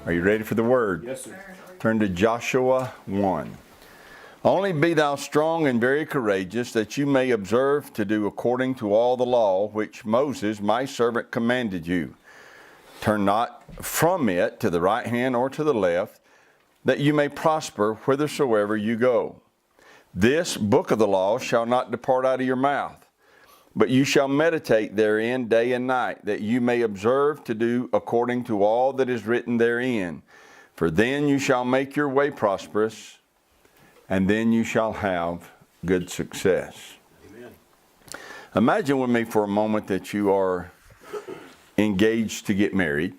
Are you ready for the word? Yes, sir. Turn to Joshua 1. Only be thou strong and very courageous, that you may observe to do according to all the law which Moses my servant commanded you. Turn not from it to the right hand or to the left, that you may prosper whithersoever you go. This book of the law shall not depart out of your mouth, but you shall meditate therein day and night, that you may observe to do according to all that is written therein. For then you shall make your way prosperous, and then you shall have good success. Amen. Imagine with me for a moment that you are engaged to get married,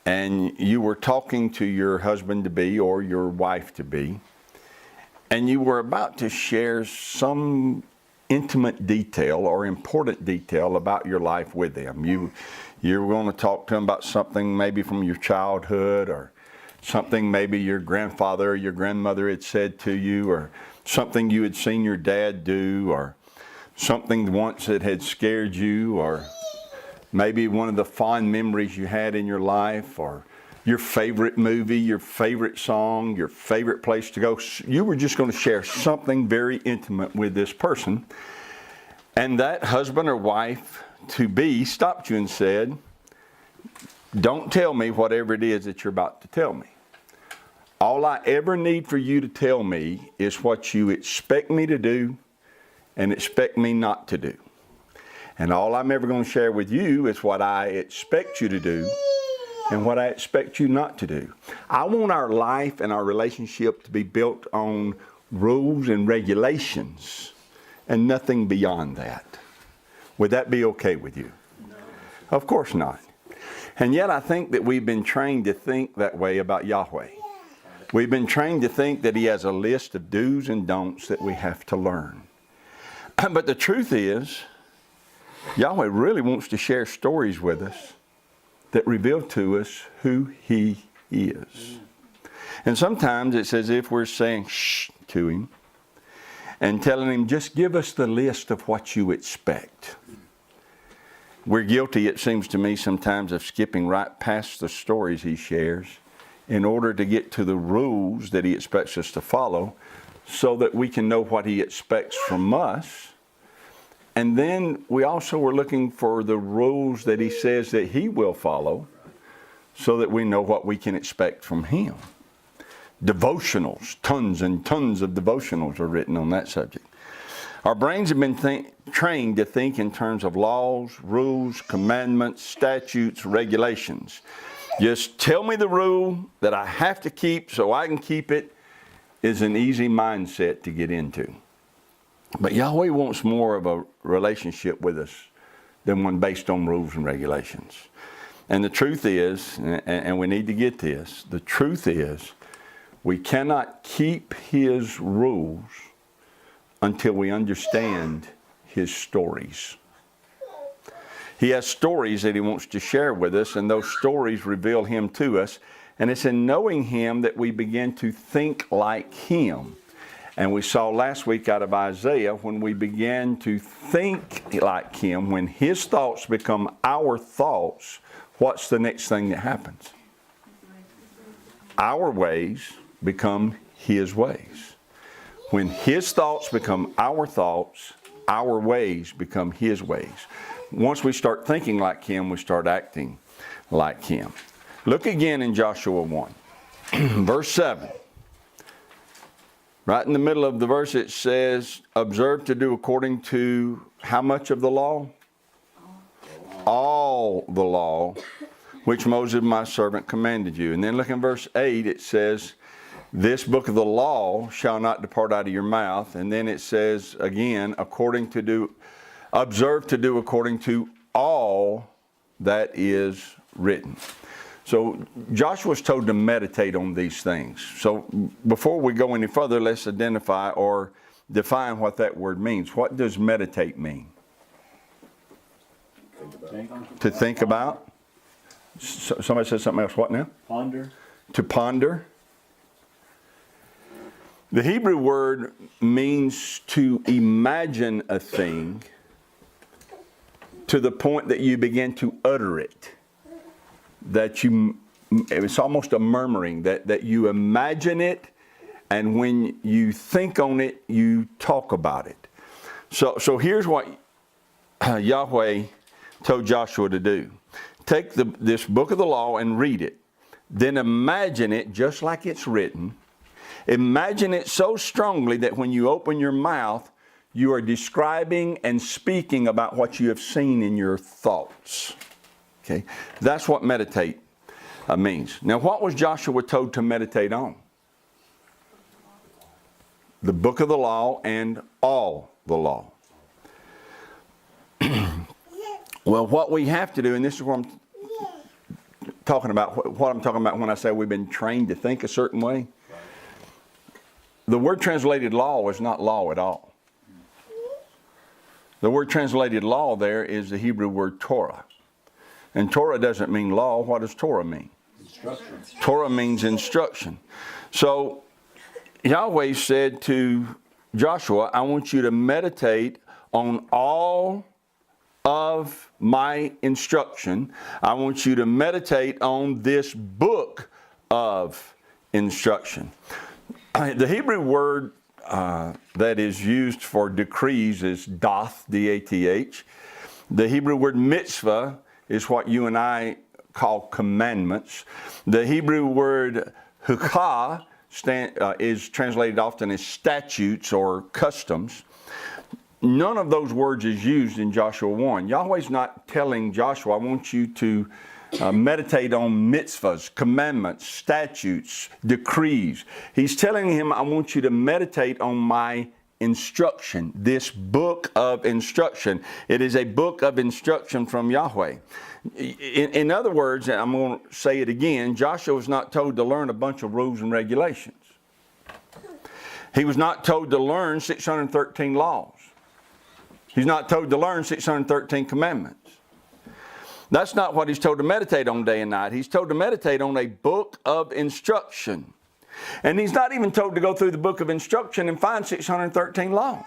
and you were talking to your husband-to-be or your wife-to-be, and you were about to share some intimate detail or important detail about your life with them. You're going to talk to them about something maybe from your childhood, or something maybe your grandfather or your grandmother had said to you, or something you had seen your dad do, or something once that had scared you, or maybe one of the fond memories you had in your life, or your favorite movie, your favorite song, your favorite place to go. You were just going to share something very intimate with this person. And that husband or wife to be stopped you and said, don't tell me whatever it is that you're about to tell me. All I ever need for you to tell me is what you expect me to do and expect me not to do. And all I'm ever going to share with you is what I expect you to do and what I expect you not to do. I want our life and our relationship to be built on rules and regulations and nothing beyond that. Would that be okay with you? No. Of course not. And yet I think that we've been trained to think that way about Yahweh. We've been trained to think that He has a list of do's and don'ts that we have to learn. But the truth is, Yahweh really wants to share stories with us that reveal to us who He is. And sometimes it's as if we're saying shh to Him and telling Him, just give us the list of what you expect. We're guilty, it seems to me, sometimes of skipping right past the stories He shares in order to get to the rules that He expects us to follow, so that we can know what He expects from us. And then we also are looking for the rules that He says that He will follow, so that we know what we can expect from Him. Devotionals, tons and tons of devotionals are written on that subject. Our brains have been trained to think in terms of laws, rules, commandments, statutes, regulations. Just tell me the rule that I have to keep so I can keep it is an easy mindset to get into. But Yahweh wants more of a relationship with us than one based on rules and regulations. And the truth is, and we need to get this, the truth is, we cannot keep His rules until we understand His stories. He has stories that He wants to share with us, and those stories reveal Him to us. And it's in knowing Him that we begin to think like Him. And we saw last week out of Isaiah, when we begin to think like Him, when His thoughts become our thoughts, what's the next thing that happens? Our ways become His ways. When His thoughts become our thoughts, our ways become His ways. Once we start thinking like Him, we start acting like Him. Look again in Joshua 1, verse 7. Right in the middle of the verse it says, observe to do according to how much of the law? All the law, which Moses my servant commanded you. And then look in verse 8, it says, this book of the law shall not depart out of your mouth. And then it says again, observe to do according to all that is written. So Joshua's told to meditate on these things. So before we go any further, let's identify or define what that word means. What does meditate mean? To think about. Somebody said something else. What now? Ponder. To ponder. The Hebrew word means to imagine a thing to the point that you begin to utter it, that you it's almost a murmuring that you imagine it, and when you think on it, you talk about it. So here's what Yahweh told Joshua to do. Take this book of the law and read it. Then imagine it just like it's written. Imagine it so strongly that when you open your mouth, you are describing and speaking about what you have seen in your thoughts. Okay? That's what meditate means. Now, what was Joshua told to meditate on? The book of the law and all the law. Well, what we have to do, and this is what I'm talking about, what I'm talking about when I say we've been trained to think a certain way. The word translated law is not law at all. The word translated law there is the Hebrew word Torah. And Torah doesn't mean law. What does Torah mean? Instruction. Torah means instruction. So Yahweh said to Joshua, I want you to meditate on all of my instruction. I want you to meditate on this book of instruction. The Hebrew word that is used for decrees is dath, D-A-T-H. The Hebrew word mitzvah is what you and I call commandments. The Hebrew word hukah is translated often as statutes or customs. None of those words is used in Joshua 1. Yahweh's not telling Joshua, I want you to meditate on mitzvahs, commandments, statutes, decrees. He's telling him, I want you to meditate on my instruction, this book of instruction. It is a book of instruction from Yahweh. In other words, and I'm going to say it again, Joshua was not told to learn a bunch of rules and regulations. He was not told to learn 613 laws. He's not told to learn 613 commandments. That's not what he's told to meditate on day and night. He's told to meditate on a book of instruction. And he's not even told to go through the book of instruction and find 613 laws.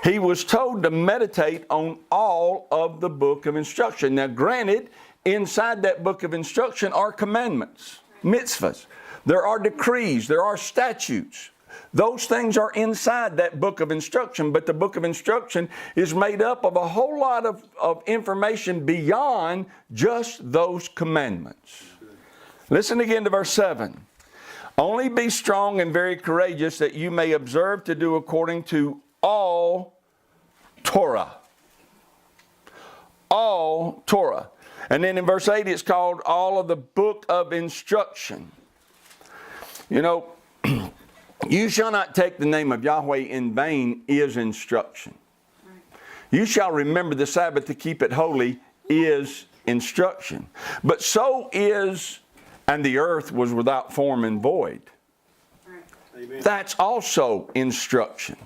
He was told to meditate on all of the book of instruction. Now, granted, inside that book of instruction are commandments, mitzvahs. There are decrees, there are statutes. Those things are inside that book of instruction, but the book of instruction is made up of a whole lot of information beyond just those commandments. Listen again to verse 7. Only be strong and very courageous that you may observe to do according to all Torah. All Torah. And then in verse 8 it's called all of the book of instruction. You know, you shall not take the name of Yahweh in vain is instruction. You shall remember the Sabbath to keep it holy is instruction. But so is, and the earth was without form and void. Amen. That's also instruction.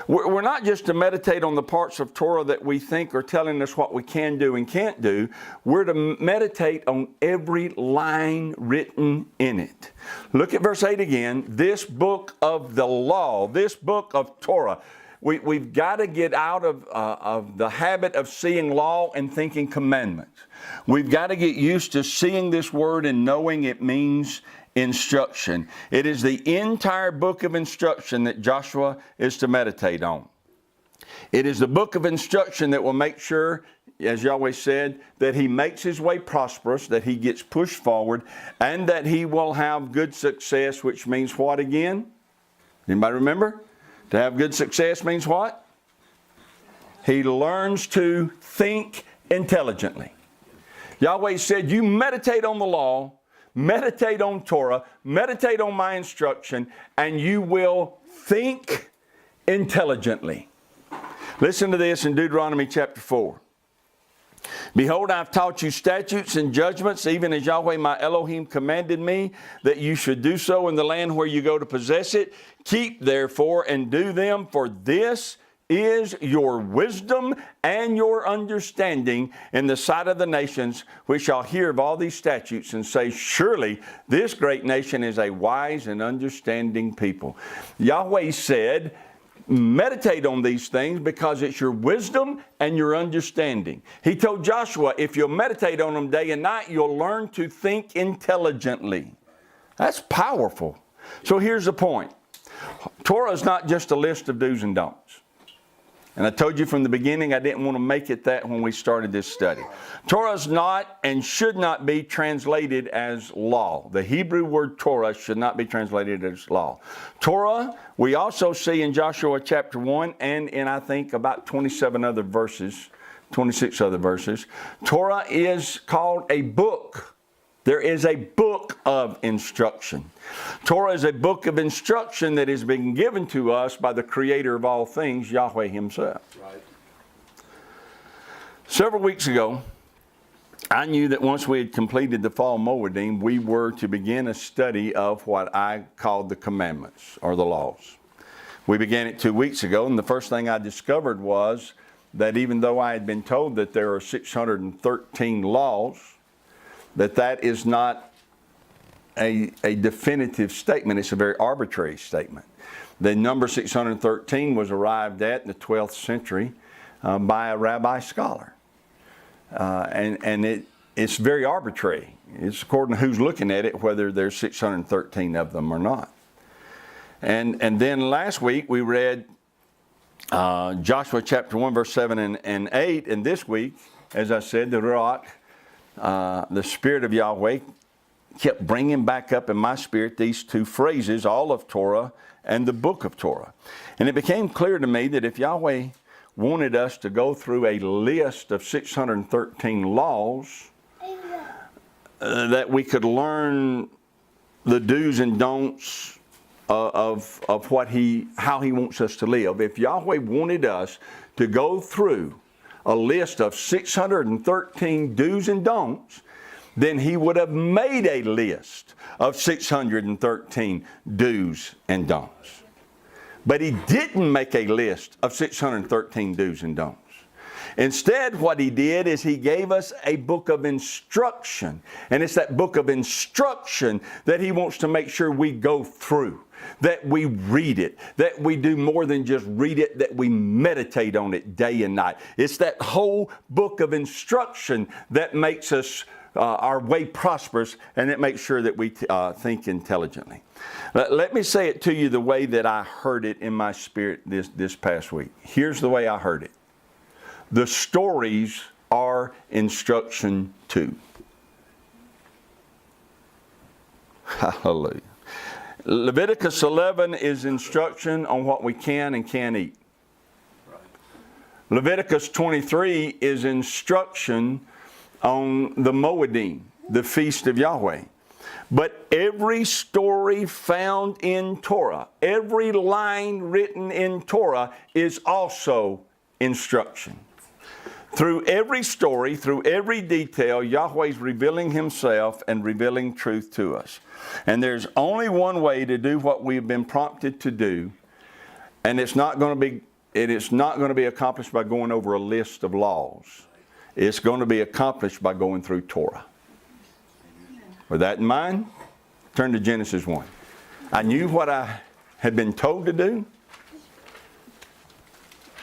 We're not just to meditate on the parts of Torah that we think are telling us what we can do and can't do. We're to meditate on every line written in it. Look at verse 8 again. This book of the law, this book of Torah. We've got to get out of the habit of seeing law and thinking commandments. We've got to get used to seeing this word and knowing it means instruction. It is the entire book of instruction that Joshua is to meditate on. It is the book of instruction that will make sure, as Yahweh said, that he makes his way prosperous, that he gets pushed forward, and that he will have good success, which means what again? Anybody remember? To have good success means what? He learns to think intelligently. Yahweh said, you meditate on the law, meditate on Torah, meditate on my instruction, and you will think intelligently. Listen to this in Deuteronomy chapter 4. Behold, I've taught you statutes and judgments, even as Yahweh my Elohim commanded me, that you should do so in the land where you go to possess it. Keep therefore and do them, for this is your wisdom and your understanding in the sight of the nations, which shall hear of all these statutes and say, surely this great nation is a wise and understanding people. Yahweh said, meditate on these things because it's your wisdom and your understanding. He told Joshua, if you'll meditate on them day and night, you'll learn to think intelligently. That's powerful. So here's the point. Torah is not just a list of do's and don'ts. And I told you from the beginning I didn't want to make it that when we started this study. Torah is not and should not be translated as law. The Hebrew word Torah should not be translated as law. Torah, we also see in Joshua chapter 1 and in I think about 26 other verses. Torah is called a book. There is a book of instruction. Torah is a book of instruction that has been given to us by the Creator of all things, Yahweh Himself. Right. Several weeks ago, I knew that once we had completed the fall Moedim, we were to begin a study of what I called the commandments, or the laws. We began it 2 weeks ago, and the first thing I discovered was that even though I had been told that there are 613 laws, that is not a definitive statement. It's a very arbitrary statement. The number 613 was arrived at in the 12th century by a rabbi scholar. And it's very arbitrary. It's according to who's looking at it, whether there's 613 of them or not. And then last week we read Joshua chapter 1, verse 7 and 8. And this week, as I said, the Ruach, the Spirit of Yahweh kept bringing back up in my spirit these two phrases, all of Torah and the book of Torah. And it became clear to me that if Yahweh wanted us to go through a list of 613 laws, that we could learn the do's and don'ts of how He wants us to live. If Yahweh wanted us to go through a list of 613 do's and don'ts, then He would have made a list of 613 do's and don'ts. But He didn't make a list of 613 do's and don'ts. Instead, what He did is He gave us a book of instruction. And it's that book of instruction that He wants to make sure we go through, that we read it, that we do more than just read it, that we meditate on it day and night. It's that whole book of instruction that makes us our way prosperous, and it makes sure that we think intelligently. Let me say it to you the way that I heard it in my spirit this past week. Here's the way I heard it. The stories are instruction too. Hallelujah. Leviticus 11 is instruction on what we can and can't eat. Leviticus 23 is instruction on the Moedim, the feast of Yahweh. But every story found in Torah, every line written in Torah is also instruction. Through every story, through every detail, Yahweh's revealing Himself and revealing truth to us. And there's only one way to do what we've been prompted to do, and it is not going to be accomplished by going over a list of laws. It's going to be accomplished by going through Torah. With that in mind, turn to Genesis 1. I knew what I had been told to do,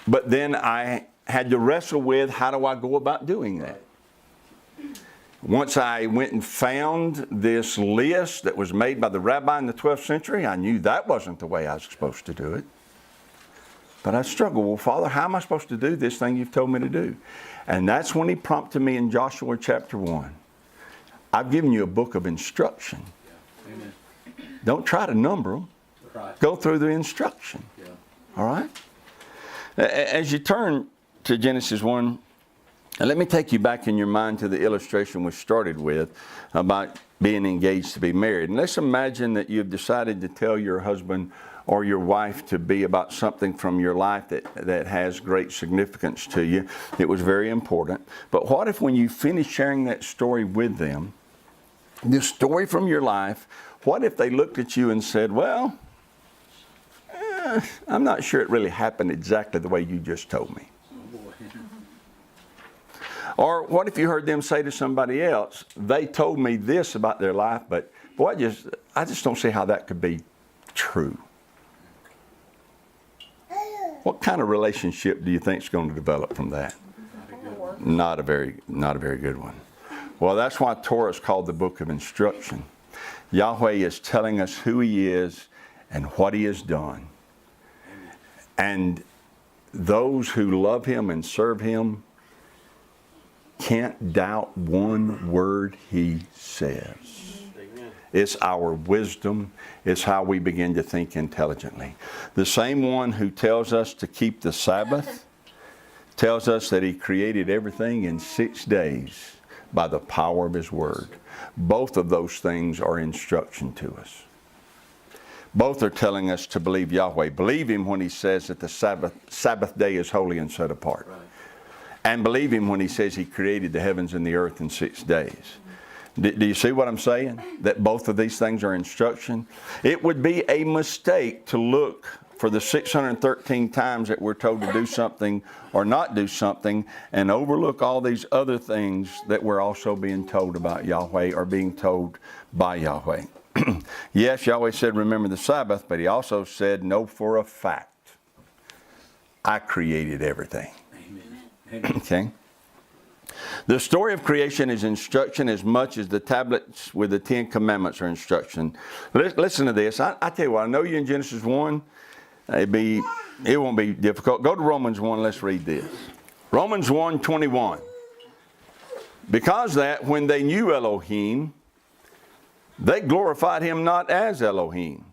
but then I had to wrestle with how do I go about doing that. Once I went and found this list that was made by the rabbi in the 12th century, I knew that wasn't the way I was supposed to do it. But I struggled. Well, Father, how am I supposed to do this thing you've told me to do? And that's when He prompted me in Joshua chapter 1. I've given you a book of instruction. Yeah. Amen. Don't try to number them. Right. Go through the instruction. Yeah. All right? As you turn to Genesis 1, let me take you back in your mind to the illustration we started with about being engaged to be married. And let's imagine that you've decided to tell your husband or your wife to be about something from your life that has great significance to you. It was very important. But what if when you finish sharing that story with them, this story from your life, what if they looked at you and said, well, I'm not sure it really happened exactly the way you just told me. Or what if you heard them say to somebody else, they told me this about their life, but boy, I just don't see how that could be true. What kind of relationship do you think is going to develop from that? Not a very good one. Well, that's why Torah is called the book of instruction. Yahweh is telling us who He is and what He has done. And those who love Him and serve Him can't doubt one word He says. It's our wisdom. It's how we begin to think intelligently. The same one who tells us to keep the Sabbath tells us that He created everything in 6 days by the power of His Word. Both of those things are instruction to us. Both are telling us to believe Yahweh. Believe Him when He says that the Sabbath day is holy and set apart. Right. And believe Him when He says He created the heavens and the earth in 6 days. Do you see what I'm saying? That both of these things are instruction? It would be a mistake to look for the 613 times that we're told to do something or not do something and overlook all these other things that we're also being told about Yahweh or being told by Yahweh. Yes, Yahweh said, remember the Sabbath, but He also said, know for a fact, I created everything. Amen. Okay? The story of creation is instruction as much as the tablets with the 10 commandments are instruction. Listen to this. I tell you what, I know you're in Genesis 1. It won't be difficult. Go to Romans 1. Let's read this. Romans 1:21. Because that when they knew Elohim, they glorified Him not as Elohim,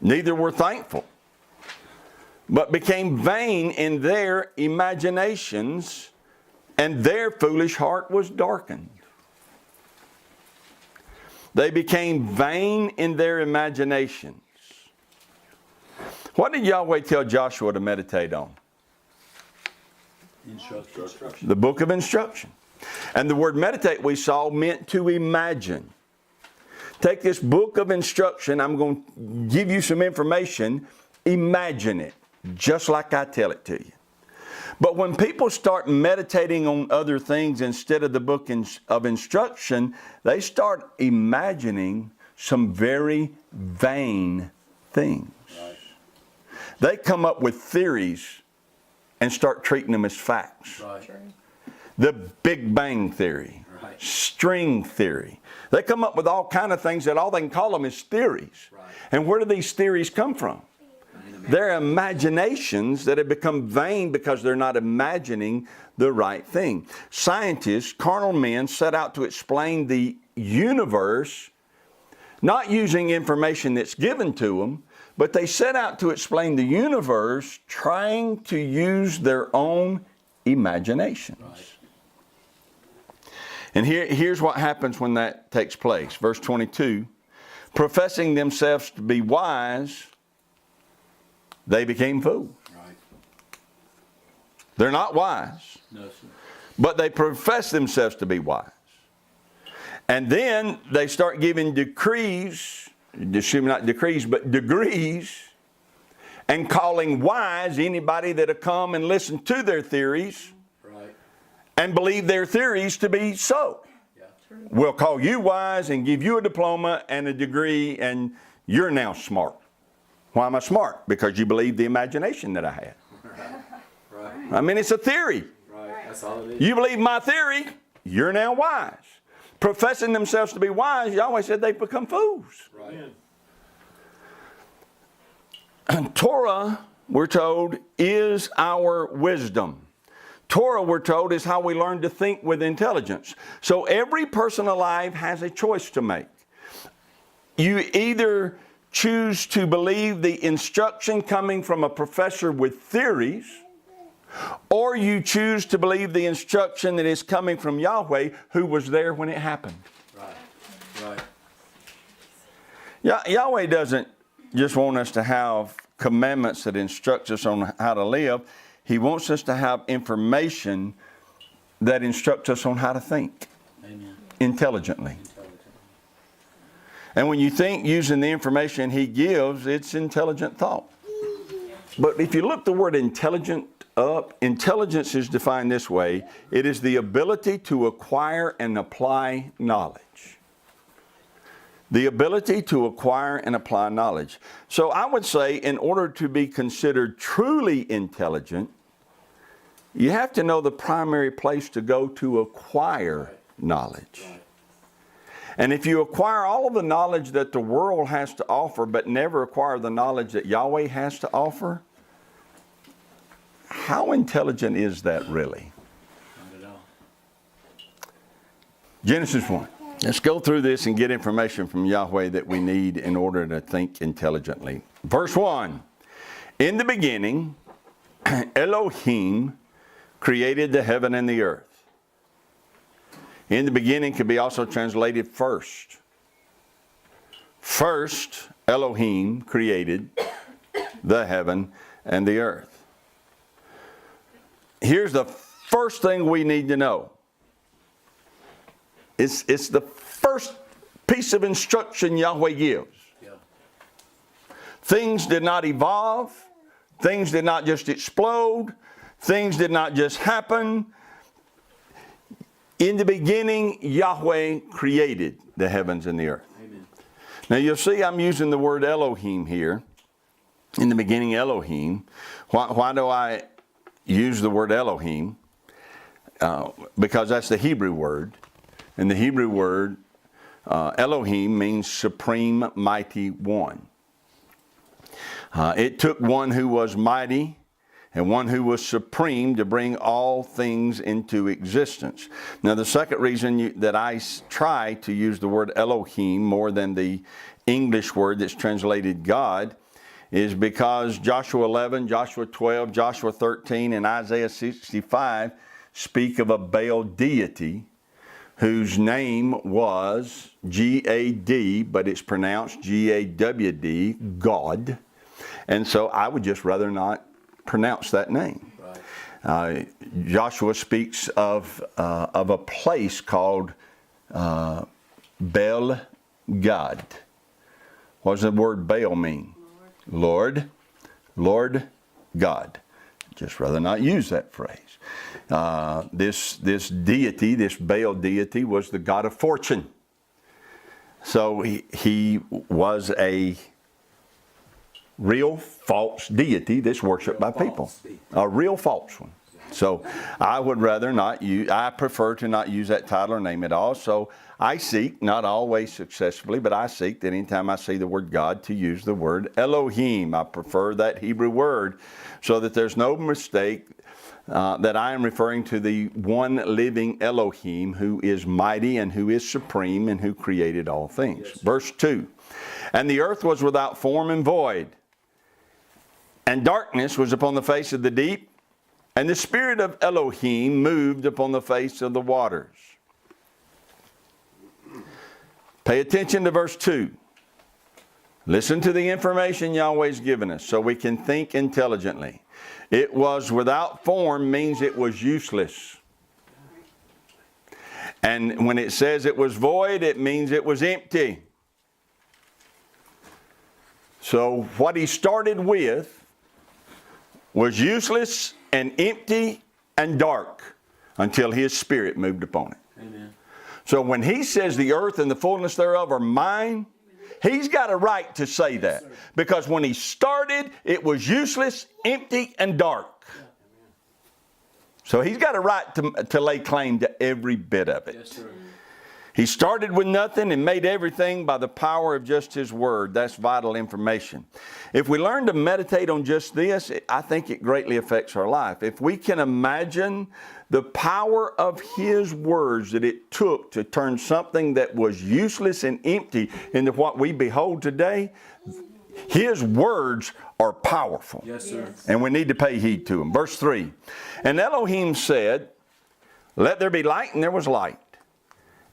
neither were thankful, but became vain in their imaginations, and their foolish heart was darkened. They became vain in their imaginations. What did Yahweh tell Joshua to meditate on? Instruction. The book of instruction. And the word meditate, we saw, meant to imagine. Take this book of instruction. I'm going to give you some information. Imagine it, just like I tell it to you. But when people start meditating on other things instead of the book of instruction, they start imagining some very vain things. Right. They come up with theories and start treating them as facts. Right. The Big Bang Theory, right. String theory. They come up with all kind of things that all they can call them is theories. Right. And where do these theories come from? They're imaginations that have become vain because they're not imagining the right thing. Scientists, carnal men, set out to explain the universe, not using information that's given to them, but they set out to explain the universe trying to use their own imaginations. Right. And here's what happens when that takes place. Verse 22, professing themselves to be wise, they became fools. Right. They're not wise. No, sir. But they profess themselves to be wise. And then they start giving decrees, not decrees, but degrees, and calling wise anybody that'll come and listen to their theories, right, and believe their theories to be so. Yeah. We'll call you wise and give you a diploma and a degree, and you're now smart. Why am I smart? Because you believe the imagination that I had. Right. I mean, it's a theory. Right. That's all it is. You believe my theory, you're now wise. Professing themselves to be wise, Yahweh said they've become fools. Right. And Torah, we're told, is our wisdom. Torah, we're told, is how we learn to think with intelligence. So every person alive has a choice to make. You either choose to believe the instruction coming from a professor with theories, or you choose to believe the instruction that is coming from Yahweh, who was there when it happened. Right. Right. Yahweh doesn't just want us to have commandments that instruct us on how to live. He wants us to have information that instructs us on how to think. Amen. Intelligently. And when you think using the information He gives, it's intelligent thought. But if you look the word intelligent up, intelligence is defined this way. It is the ability to acquire and apply knowledge. The ability to acquire and apply knowledge. So I would say in order to be considered truly intelligent, you have to know the primary place to go to acquire knowledge. And if you acquire all of the knowledge that the world has to offer, but never acquire the knowledge that Yahweh has to offer, how intelligent is that really? Not at all. Genesis 1. Let's go through this and get information from Yahweh that we need in order to think intelligently. Verse 1. In the beginning, Elohim created the heaven and the earth. In the beginning could be also translated first. First, Elohim created the heaven and the earth. Here's the first thing we need to know. It's the first piece of instruction Yahweh gives. Yeah. Things did not evolve. Things did not just explode. Things did not just happen. In the beginning, Yahweh created the heavens and the earth. Amen. Now you'll see I'm using the word Elohim here. In the beginning, Elohim. Why do I use the word Elohim? Because that's the Hebrew word. And the Hebrew word, Elohim, means supreme mighty one. It took one who was mighty and one who was supreme to bring all things into existence. Now, the second reason that I try to use the word Elohim more than the English word that's translated God is because Joshua 11, Joshua 12, Joshua 13, and Isaiah 65 speak of a Baal deity whose name was G-A-D, but it's pronounced G-A-W-D, God. And so I would just rather not pronounce that name. Right. Joshua speaks of a place called Baal God. What does the word Baal mean? Lord. Lord God. Just rather not use that phrase. This deity, this Baal deity, was the god of fortune. So he was a real false deity that's worshipped by people. A real false one. So I would rather not use, I prefer to not use that title or name at all. So I seek, not always successfully, but I seek that anytime I see the word God to use the word Elohim. I prefer that Hebrew word so that there's no mistake that I am referring to the one living Elohim who is mighty and who is supreme and who created all things. Yes. Verse 2. And the earth was without form and void, and darkness was upon the face of the deep, and the Spirit of Elohim moved upon the face of the waters. Pay attention to verse 2. Listen to the information Yahweh's given us so we can think intelligently. It was without form means it was useless. And when it says it was void, it means it was empty. So what he started with was useless and empty and dark until his Spirit moved upon it. Amen. So when he says the earth and the fullness thereof are mine, he's got a right to say that. Because when he started, it was useless, empty, and dark. So he's got a right to lay claim to every bit of it. Yes, sir. He started with nothing and made everything by the power of just his word. That's vital information. If we learn to meditate on just this, I think it greatly affects our life. If we can imagine the power of his words that it took to turn something that was useless and empty into what we behold today, his words are powerful. Yes, sir. And we need to pay heed to them. Verse 3. And Elohim said, let there be light, and there was light.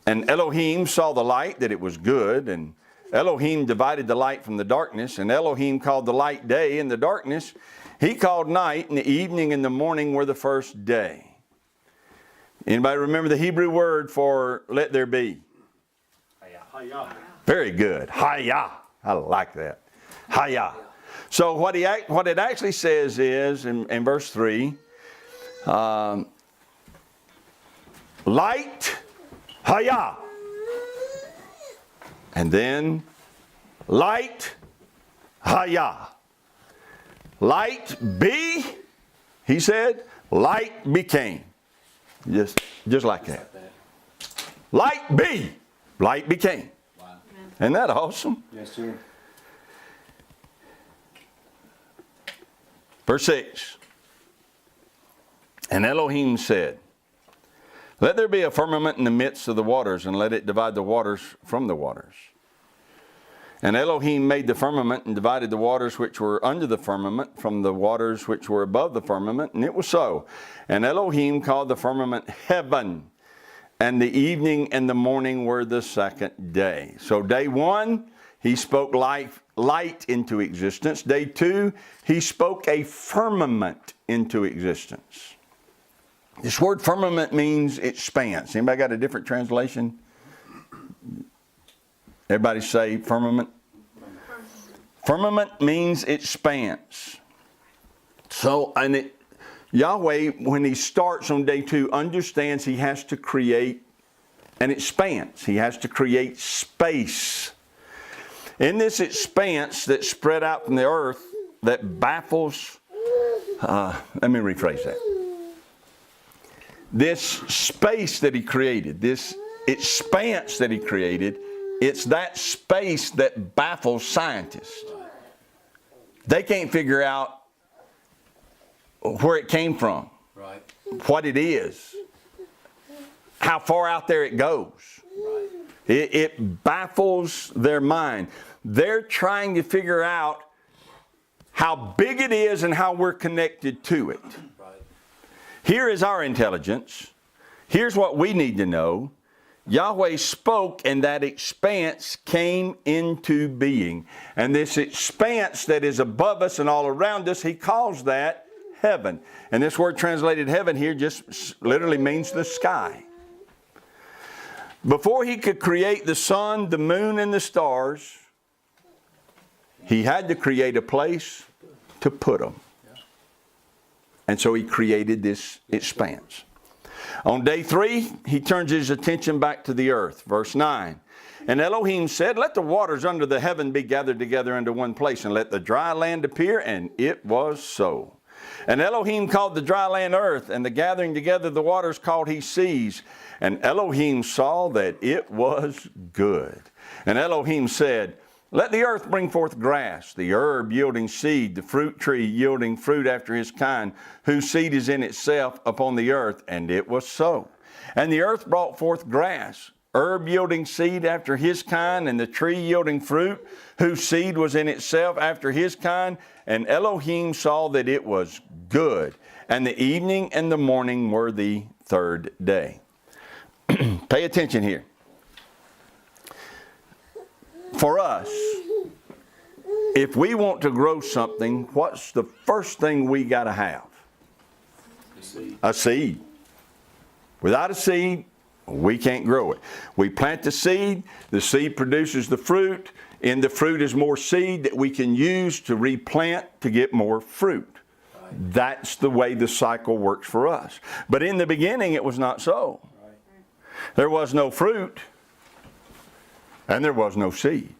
And Elohim saw the light, that it was good, and Elohim divided the light from the darkness, and Elohim called the light day, and the darkness he called night, and the evening and the morning were the first day. Anybody remember the Hebrew word for let there be? Hayah. Very good. Hayah. I like that. Hayah. So what it actually says is, in verse 3, light, hayah. And then, light, haya. Light be, he said, light became. Just like that. Light be, light became. Wow. Isn't that awesome? Yes, sir. Verse 6. And Elohim said, let there be a firmament in the midst of the waters, and let it divide the waters from the waters. And Elohim made the firmament and divided the waters which were under the firmament from the waters which were above the firmament, and it was so. And Elohim called the firmament heaven, and the evening and the morning were the second day. So day one, he spoke light into existence. Day two, he spoke a firmament into existence. This word firmament means expanse. Anybody got a different translation? Everybody say firmament. Firmament means expanse. So, Yahweh, when he starts on day two, understands he has to create an expanse. He has to create space. In this expanse that's spread out from the earth that baffles, let me rephrase that. This space that he created, this expanse that he created, it's that space that baffles scientists. They can't figure out where it came from, Right. what it is, how far out there it goes. Right. It baffles their mind. They're trying to figure out how big it is and how we're connected to it. Right. Here is our intelligence. Here's what we need to know. Yahweh spoke and that expanse came into being. And this expanse that is above us and all around us, he calls that heaven. And this word translated heaven here just literally means the sky. Before he could create the sun, the moon, and the stars, he had to create a place to put them. And so he created this expanse. On day 3, he turns his attention back to the earth. Verse 9. And Elohim said, let the waters under the heaven be gathered together into one place, and let the dry land appear, and it was so. And Elohim called the dry land earth, and the gathering together of the waters called he seas. And Elohim saw that it was good. And Elohim said, let the earth bring forth grass, the herb yielding seed, the fruit tree yielding fruit after his kind, whose seed is in itself upon the earth. And it was so. And the earth brought forth grass, herb yielding seed after his kind, and the tree yielding fruit, whose seed was in itself after his kind. And Elohim saw that it was good. And the evening and the morning were the third day. Pay attention here. For us, if we want to grow something, what's the first thing we got to have? A seed. A seed. Without a seed, we can't grow it. We plant the seed produces the fruit. In the fruit is more seed that we can use to replant to get more fruit. Right. That's the way the cycle works for us. But in the beginning, it was not so. Right. There was no fruit. And there was no seed.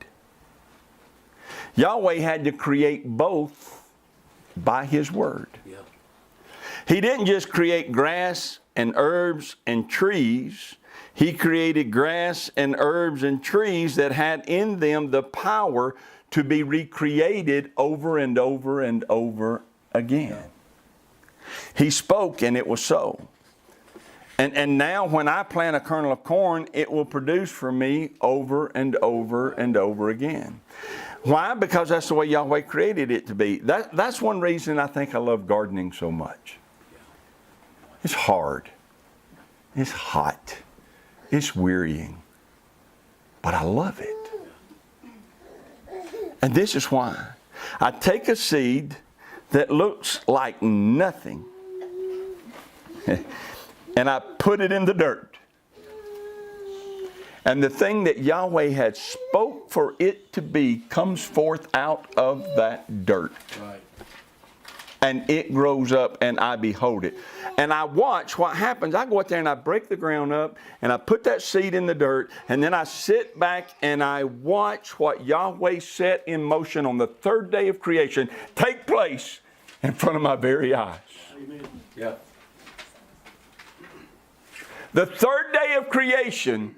Yahweh had to create both by his word. Yep. He didn't just create grass and herbs and trees. He created grass and herbs and trees that had in them the power to be recreated over and over and over again. He spoke and it was so. And now when I plant a kernel of corn, it will produce for me over and over and over again. Why? Because that's the way Yahweh created it to be. That's one reason I think I love gardening so much. It's hard. It's hot. It's wearying. But I love it. And this is why. I take a seed that looks like nothing and I put it in the dirt. And the thing that Yahweh had spoke for it to be comes forth out of that dirt. Right. and it grows up, and I behold it. And I watch what happens. I go out there and I break the ground up, and I put that seed in the dirt, and then I sit back and I watch what Yahweh set in motion on the third day of creation take place in front of my very eyes. Amen. Yeah. The third day of creation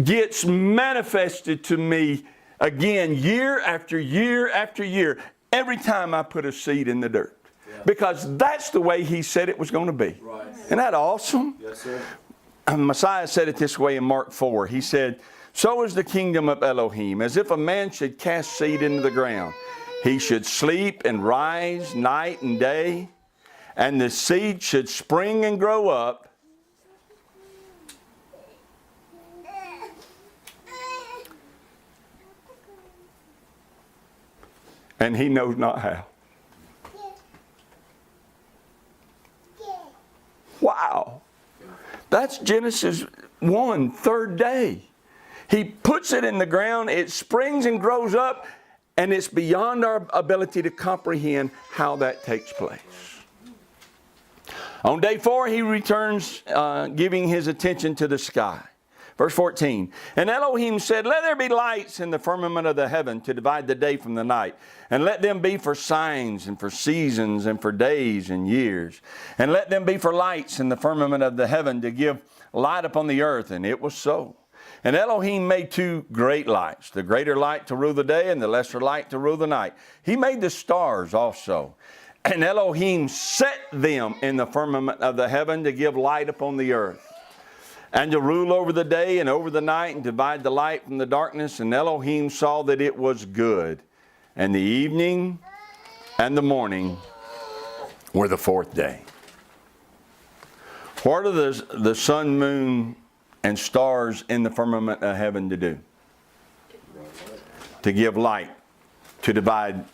gets manifested to me again year after year after year, every time I put a seed in the dirt. Yeah. Because that's the way He said it was going to be. Right. Isn't that awesome? Yes, sir. Messiah said it this way in Mark 4. He said, "So is the kingdom of Elohim, as if a man should cast seed into the ground. He should sleep and rise night and day, and the seed should spring and grow up, and he knows not how." Wow. That's Genesis 1, third day. He puts it in the ground, it springs and grows up, and it's beyond our ability to comprehend how that takes place. On day 4, He returns, giving His attention to the sky. Verse 14, "And Elohim said, Let there be lights in the firmament of the heaven to divide the day from the night, and let them be for signs and for seasons and for days and years. And let them be for lights in the firmament of the heaven to give light upon the earth. And it was so. And Elohim made 2 great lights, the greater light to rule the day and the lesser light to rule the night. He made the stars also. And Elohim set them in the firmament of the heaven to give light upon the earth, and to rule over the day and over the night, and divide the light from the darkness. And Elohim saw that it was good. And the evening and the morning were the 4th day." What are the sun, moon, and stars in the firmament of heaven to do? To give light, to divide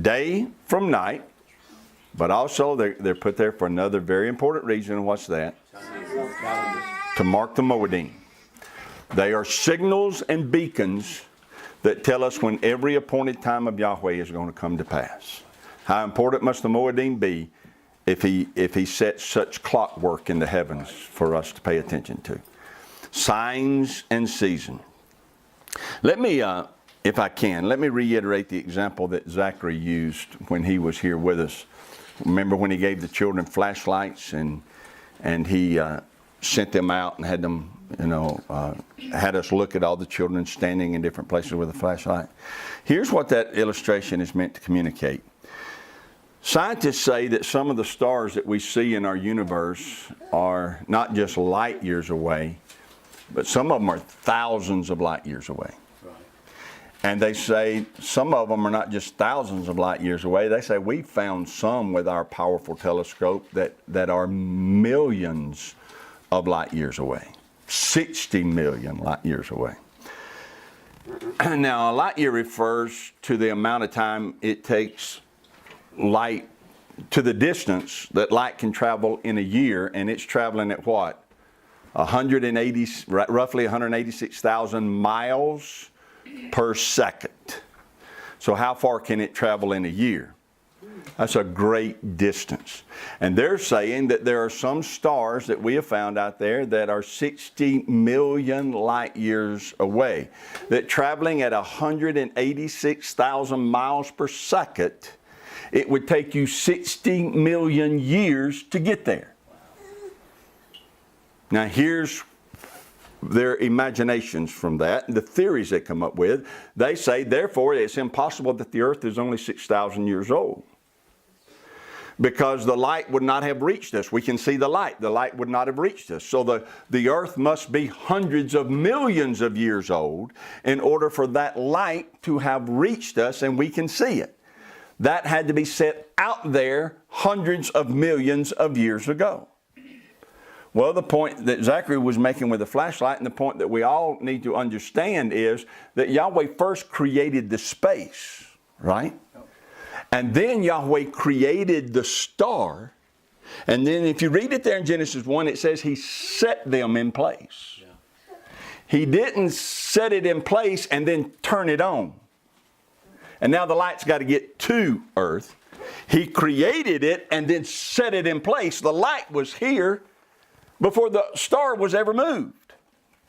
day from night, but also they're put there for another very important reason. What's that? To mark the Moedim. They are signals and beacons that tell us when every appointed time of Yahweh is going to come to pass. How important must the Moedim be if he sets such clockwork in the heavens for us to pay attention to? Signs and season. Let me, if I can, let me reiterate the example that Zachary used when he was here with us. Remember when he gave the children flashlights and he sent them out and had them, had us look at all the children standing in different places with a flashlight. Here's what that illustration is meant to communicate. Scientists say that some of the stars that we see in our universe are not just light years away, but some of them are thousands of light years away. Right. And they say some of them are not just thousands of light years away. They say we found some with our powerful telescope that are millions of light years away. 60 million light years away. Now, a light year refers to the amount of time it takes light, to the distance that light can travel in a year, and it's traveling at what? Roughly 186,000 miles per second. So how far can it travel in a year? That's a great distance. And they're saying that there are some stars that we have found out there that are 60 million light years away, that traveling at 186,000 miles per second, it would take you 60 million years to get there. Now here's their imaginations from that, the theories they come up with. They say, therefore, it's impossible that the earth is only 6,000 years old, because the light would not have reached us. We can see the light. The light would not have reached us. So the earth must be hundreds of millions of years old in order for that light to have reached us and we can see it. That had to be set out there hundreds of millions of years ago. Well, the point that Zachary was making with the flashlight, and the point that we all need to understand, is that Yahweh first created the space, right? And then Yahweh created the star. And then if you read it there in Genesis 1, it says He set them in place. Yeah. He didn't set it in place and then turn it on. And now the light's got to get to earth. He created it and then set it in place. The light was here before the star was ever moved.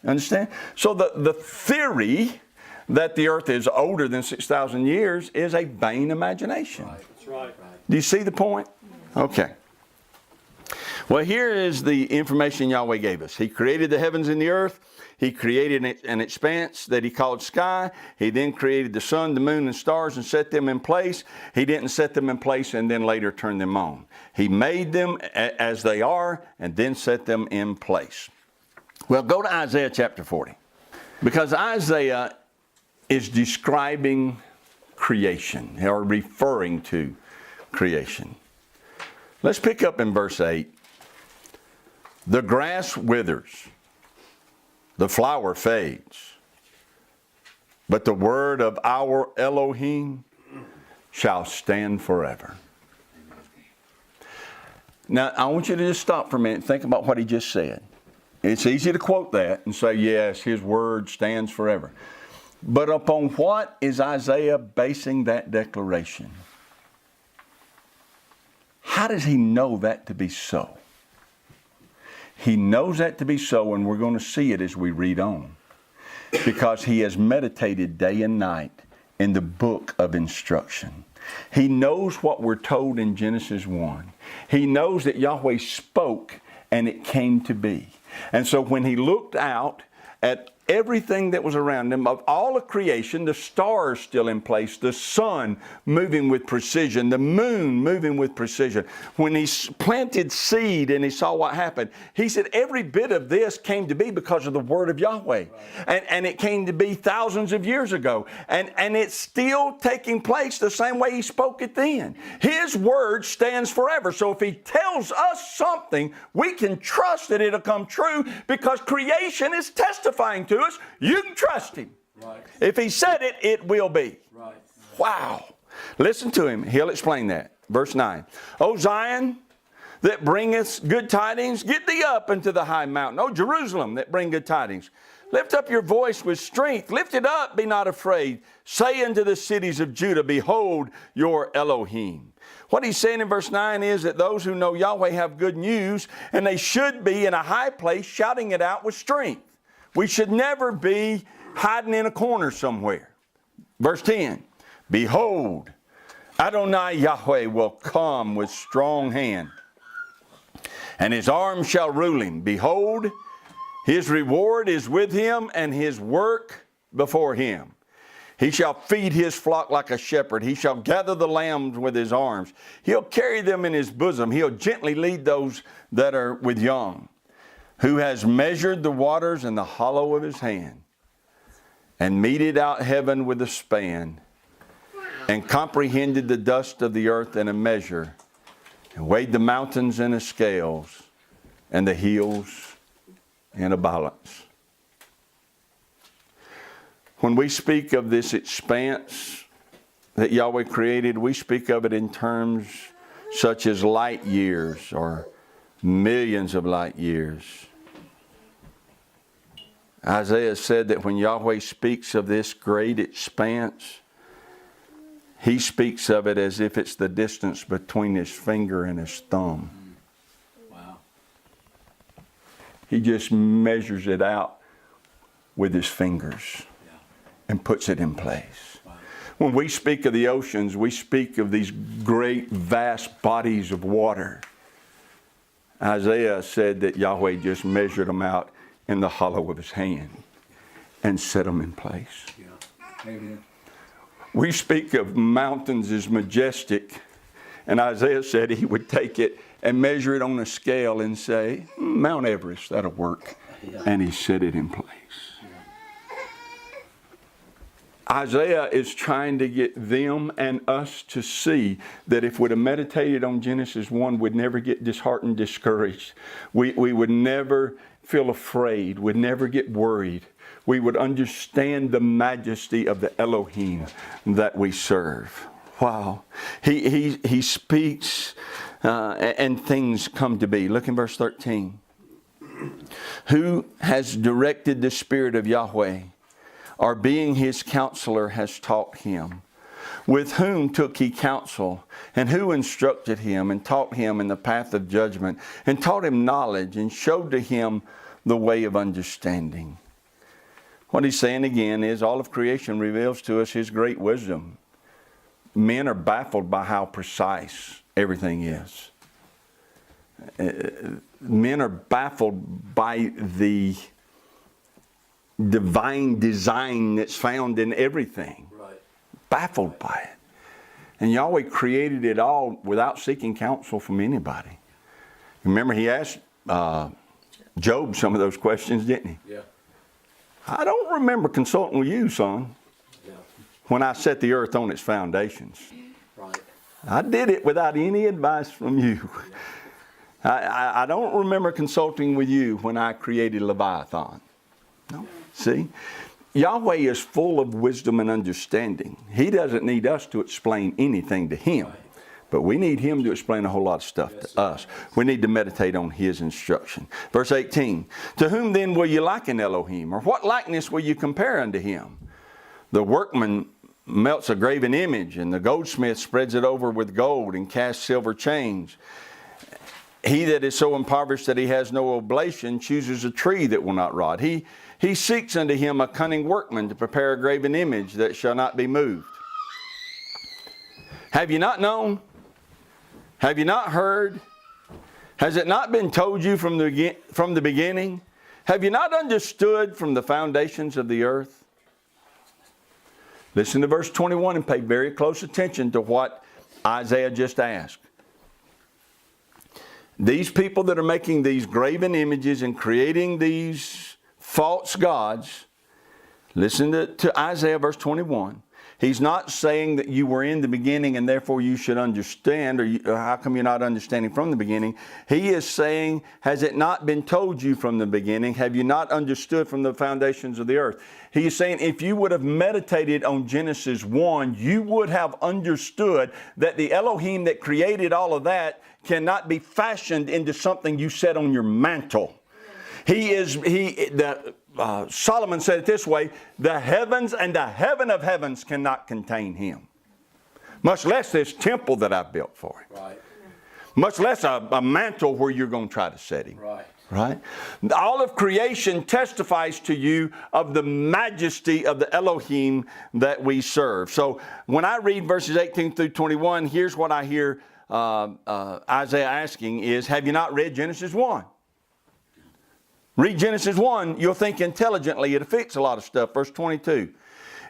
Understand? So the theory that the earth is older than 6,000 years is a vain imagination. Right. That's right. Do you see the point? Okay. Well, here is the information Yahweh gave us. He created the heavens and the earth. He created an expanse that he called sky. He then created the sun, the moon, and stars and set them in place. He didn't set them in place and then later turn them on. He made them as they are and then set them in place. Well, go to Isaiah chapter 40. Because Isaiah is describing creation or referring to creation. Let's pick up in verse 8. The grass withers, the flower fades, but the word of our Elohim shall stand forever. Now, I want you to just stop for a minute and think about what he just said. It's easy to quote that and say, yes, his word stands forever. But upon what is Isaiah basing that declaration? How does he know that to be so? He knows that to be so, and we're going to see it as we read on. Because he has meditated day and night in the book of instruction. He knows what we're told in Genesis 1. He knows that Yahweh spoke and it came to be. And so when he looked out at everything that was around him, of all of creation, the stars still in place, the sun moving with precision, the moon moving with precision. When he planted seed and he saw what happened, he said every bit of this came to be because of the word of Yahweh. Right. And it came to be thousands of years ago. And it's still taking place the same way he spoke it then. His word stands forever. So if he tells us something, we can trust that it'll come true because creation is testifying to us. You can trust him. Right. If he said it, it will be. Right. Wow. Listen to him. He'll explain that. Verse 9. O Zion, that bringeth good tidings, get thee up into the high mountain. O Jerusalem, that bring good tidings. Lift up your voice with strength. Lift it up, be not afraid. Say unto the cities of Judah, behold your Elohim. What he's saying in verse 9 is that those who know Yahweh have good news, and they should be in a high place shouting it out with strength. We should never be hiding in a corner somewhere. Verse 10, behold, Adonai Yahweh will come with strong hand, and his arm shall rule him. Behold, his reward is with him, and his work before him. He shall feed his flock like a shepherd. He shall gather the lambs with his arms. He'll carry them in his bosom. He'll gently lead those that are with young. Who has measured the waters in the hollow of his hand, and meted out heaven with a span, and comprehended the dust of the earth in a measure, and weighed the mountains in a scales, and the hills in a balance. When we speak of this expanse that Yahweh created, we speak of it in terms such as light years or millions of light years. Isaiah said that when Yahweh speaks of this great expanse, he speaks of it as if it's the distance between his finger and his thumb. Wow. He just measures it out with his fingers and puts it in place. Wow. When we speak of the oceans, we speak of these great, vast bodies of water. Isaiah said that Yahweh just measured them out in the hollow of his hand and set them in place. Yeah. Amen. We speak of mountains as majestic, and Isaiah said he would take it and measure it on a scale and say, Mount Everest, that'll work. Yeah. And he set it in place. Yeah. Isaiah is trying to get them and us to see that if we'd have meditated on Genesis 1, we'd never get disheartened, discouraged. We would never feel afraid, would never get worried. We would understand the majesty of the Elohim that we serve. Wow. He speaks and things come to be. Look in verse 13. Who has directed the Spirit of Yahweh, or being his counselor has taught him? With whom took he counsel? And who instructed him and taught him in the path of judgment and taught him knowledge and showed to him the way of understanding? What he's saying again is all of creation reveals to us his great wisdom. Men are baffled by how precise everything is. Men are baffled by the divine design that's found in everything. Right. Baffled by it. And Yahweh created it all without seeking counsel from anybody. Remember, he asked Job some of those questions, didn't he? Yeah. I don't remember consulting with you, son, Yeah. when I set the earth on its foundations. Right. I did it without any advice from you. I don't remember consulting with you when I created Leviathan. No. See? Yahweh is full of wisdom and understanding. He doesn't need us to explain anything to him. Right. But we need him to explain a whole lot of stuff to us. We need to meditate on his instruction. Verse 18. To whom then will you liken Elohim? Or what likeness will you compare unto him? The workman melts a graven image, and the goldsmith spreads it over with gold and casts silver chains. He that is so impoverished that he has no oblation chooses a tree that will not rot. He seeks unto him a cunning workman to prepare a graven image that shall not be moved. Have you not known? Have you not heard? Has it not been told you from the beginning? Have you not understood from the foundations of the earth? Listen to verse 21 and pay very close attention to what Isaiah just asked. These people that are making these graven images and creating these false gods, listen to Isaiah verse 21. He's not saying that you were in the beginning and therefore you should understand, or how come you're not understanding from the beginning? He is saying, has it not been told you from the beginning? Have you not understood from the foundations of the earth? He is saying, if you would have meditated on Genesis 1, you would have understood that the Elohim that created all of that cannot be fashioned into something you set on your mantle. Solomon said it this way, the heavens and the heaven of heavens cannot contain him. Much less this temple that I've built for him. Right. Much less a mantle where you're going to try to set him. Right. Right? All of creation testifies to you of the majesty of the Elohim that we serve. So when I read verses 18 through 21, here's what I hear Isaiah asking is, have you not read Genesis 1? Read Genesis 1, you'll think intelligently. It affects a lot of stuff. Verse 22.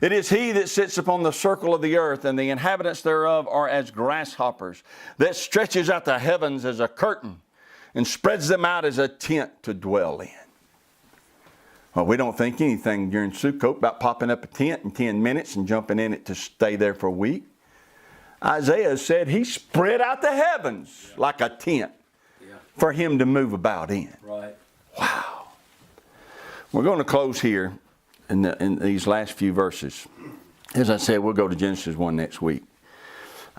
It is he that sits upon the circle of the earth, and the inhabitants thereof are as grasshoppers, that stretches out the heavens as a curtain, and spreads them out as a tent to dwell in. Well, we don't think anything during Sukkot about popping up a tent in 10 minutes and jumping in it to stay there for a week. Isaiah said he spread out the heavens like a tent for him to move about in. Right. Wow. We're going to close here in these last few verses. As I said, we'll go to Genesis 1 next week.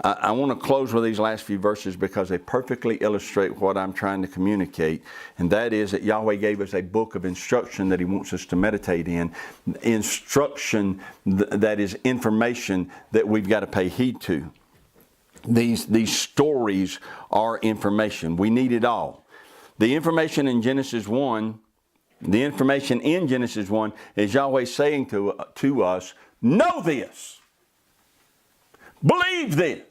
I want to close with these last few verses because they perfectly illustrate what I'm trying to communicate. And that is that Yahweh gave us a book of instruction that he wants us to meditate in. Instruction that is information that we've got to pay heed to. These stories are information. We need it all. The information in Genesis 1, the information in Genesis 1 is Yahweh saying to us, know this. Believe this.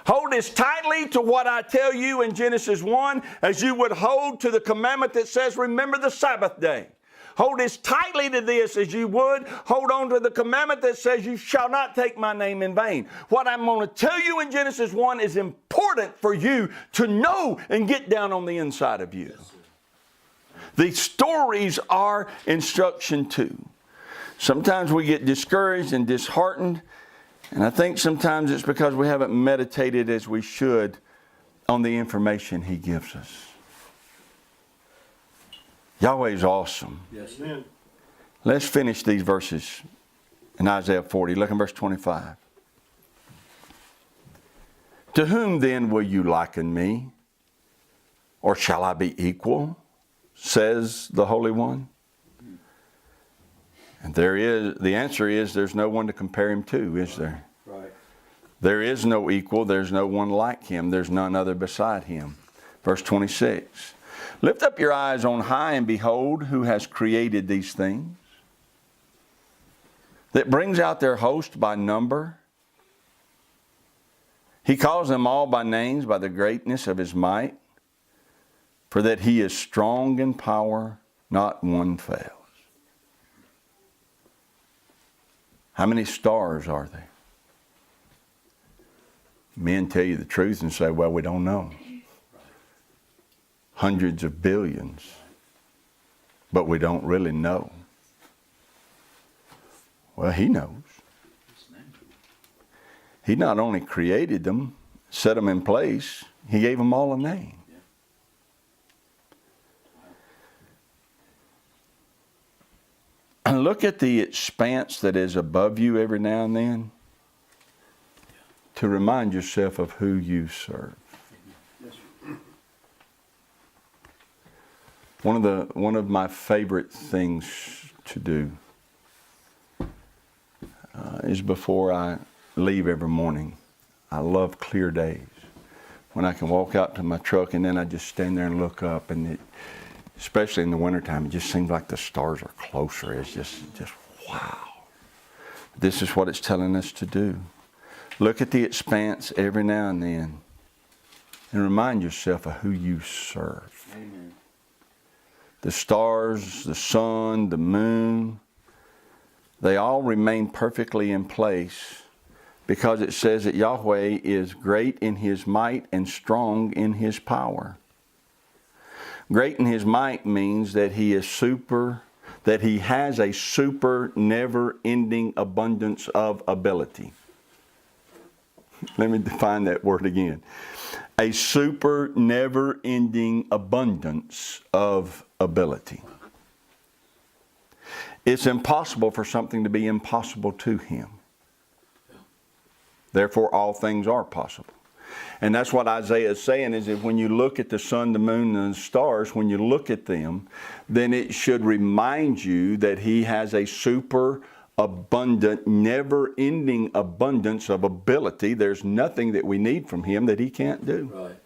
Hold as tightly to what I tell you in Genesis 1 as you would hold to the commandment that says, remember the Sabbath day. Hold as tightly to this as you would hold on to the commandment that says you shall not take my name in vain. What I'm going to tell you in Genesis 1 is important for you to know and get down on the inside of you. These stories are instruction too. Sometimes we get discouraged and disheartened, and I think sometimes it's because we haven't meditated as we should on the information he gives us. Yahweh is awesome. Yes. Amen. Let's finish these verses in Isaiah 40. Look in verse 25. To whom then will you liken me? Or shall I be equal? Says the Holy One. And the answer is there's no one to compare him to, is there? There is no equal. There's no one like him. There's none other beside him. Verse 26. Lift up your eyes on high and behold who has created these things, that brings out their host by number. He calls them all by names by the greatness of his might, for that he is strong in power, not one fails. How many stars are there? Men tell you the truth and say, well, we don't know. Hundreds of billions, but we don't really know. Well, he knows. He not only created them, set them in place, he gave them all a name. And look at the expanse that is above you every now and then to remind yourself of who you serve. One of my favorite things to do is before I leave every morning. I love clear days when I can walk out to my truck and then I just stand there and look up, and especially in the wintertime, it just seems like the stars are closer. It's just wow. This is what it's telling us to do. Look at the expanse every now and then and remind yourself of who you serve. Amen. The stars, the sun, the moon, they all remain perfectly in place because it says that Yahweh is great in his might and strong in his power. Great in his might means that he is that he has a super, never-ending abundance of ability. Let me define that word again. A super, never-ending abundance of ability. It's impossible for something to be impossible to him. Therefore, all things are possible. And that's what Isaiah is saying, is that when you look at the sun, the moon, and the stars, when you look at them, then it should remind you that he has a super abundant, never-ending abundance of ability. There's nothing that we need from him that he can't do. Right.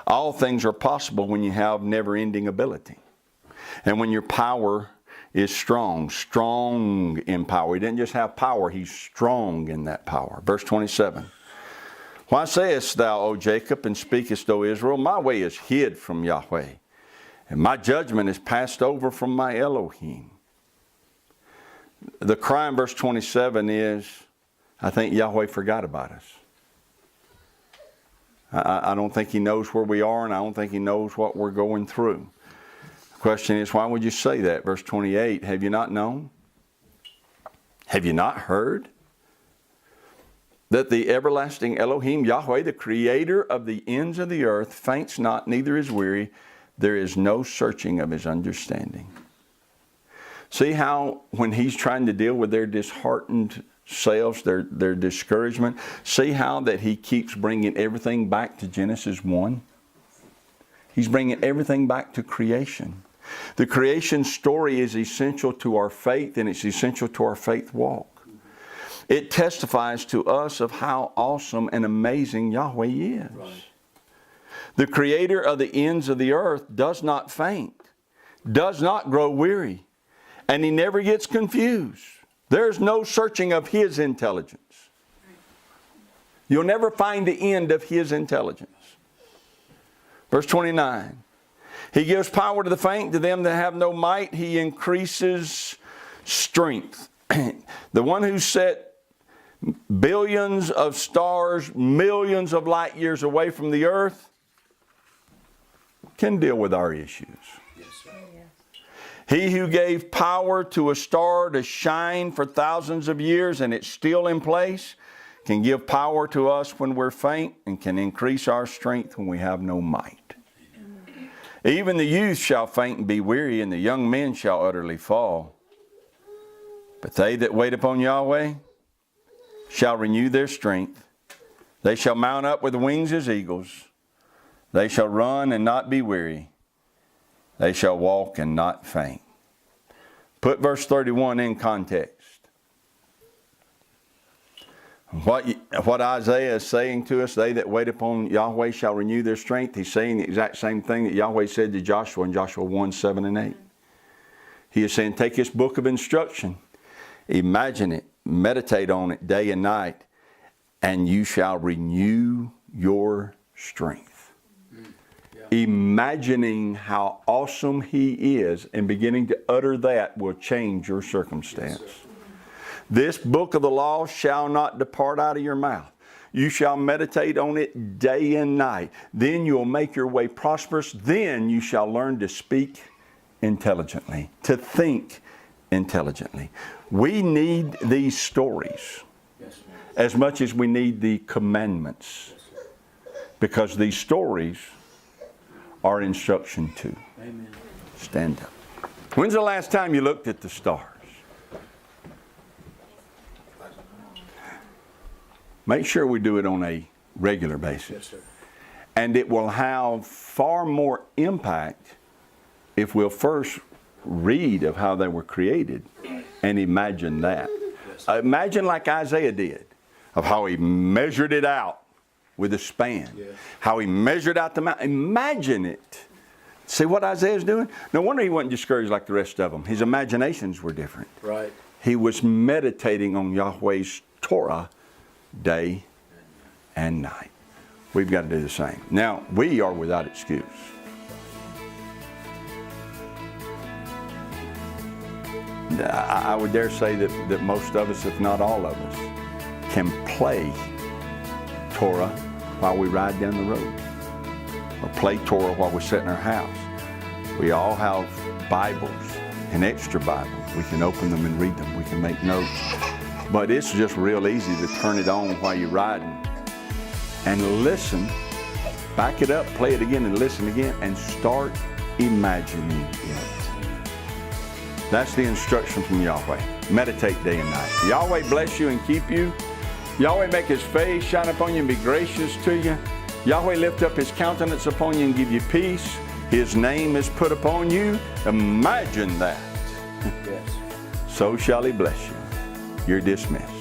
All things are possible when you have never-ending ability. And when your power is strong in power. He didn't just have power, he's strong in that power. Verse 27. Why sayest thou, O Jacob, and speakest, O Israel, my way is hid from Yahweh, and my judgment is passed over from my Elohim. The cry in verse 27 is, I think Yahweh forgot about us. I don't think he knows where we are, and I don't think he knows what we're going through. The question is, why would you say that? Verse 28, have you not known? Have you not heard? That the everlasting Elohim, Yahweh, the creator of the ends of the earth, faints not, neither is weary. There is no searching of his understanding. See how when he's trying to deal with their disheartened selves, their discouragement, see how that he keeps bringing everything back to Genesis 1? He's bringing everything back to creation. The creation story is essential to our faith, and it's essential to our faith walk. It testifies to us of how awesome and amazing Yahweh is. Right. The creator of the ends of the earth does not faint, does not grow weary, and he never gets confused. There's no searching of his intelligence. You'll never find the end of his intelligence. Verse 29. He gives power to the faint, to them that have no might. He increases strength. The one who set billions of stars, millions of light years away from the earth, can deal with our issues. Yes, sir. He who gave power to a star to shine for thousands of years and it's still in place, can give power to us when we're faint and can increase our strength when we have no might. Even the youth shall faint and be weary, and the young men shall utterly fall. But they that wait upon Yahweh shall renew their strength. They shall mount up with wings as eagles. They shall run and not be weary. They shall walk and not faint. Put verse 31 in context. What Isaiah is saying to us, they that wait upon Yahweh shall renew their strength. He's saying the exact same thing that Yahweh said to Joshua in Joshua 1, 7 and 8. He is saying, take this book of instruction, imagine it, meditate on it day and night, and you shall renew your strength. Yeah. Imagining how awesome He is and beginning to utter that will change your circumstance. Yes, this book of the law shall not depart out of your mouth. You shall meditate on it day and night. Then you'll make your way prosperous. Then you shall learn to speak intelligently, to think intelligently. We need these stories as much as we need the commandments, because these stories are instruction too. Amen. Stand up. When's the last time you looked at the stars? Make sure we do it on a regular basis. Yes, sir. And it will have far more impact if we'll first read of how they were created and imagine that. Yes. Imagine like Isaiah did, of how he measured it out with a span. Yes. How he measured out the mountain. Imagine it. See what Isaiah's doing? No wonder he wasn't discouraged like the rest of them. His imaginations were different. Right. He was meditating on Yahweh's Torah day and night. We've got to do the same. Now, we are without excuse. I would dare say that most of us, if not all of us, can play Torah while we ride down the road, or play Torah while we sit in our house. We all have Bibles and extra Bibles. We can open them and read them. We can make notes. But it's just real easy to turn it on while you're riding and listen, back it up, play it again and listen again, and start imagining it. That's the instruction from Yahweh. Meditate day and night. Yahweh bless you and keep you. Yahweh make His face shine upon you and be gracious to you. Yahweh lift up His countenance upon you and give you peace. His name is put upon you. Imagine that. Yes. So shall He bless you. You're dismissed.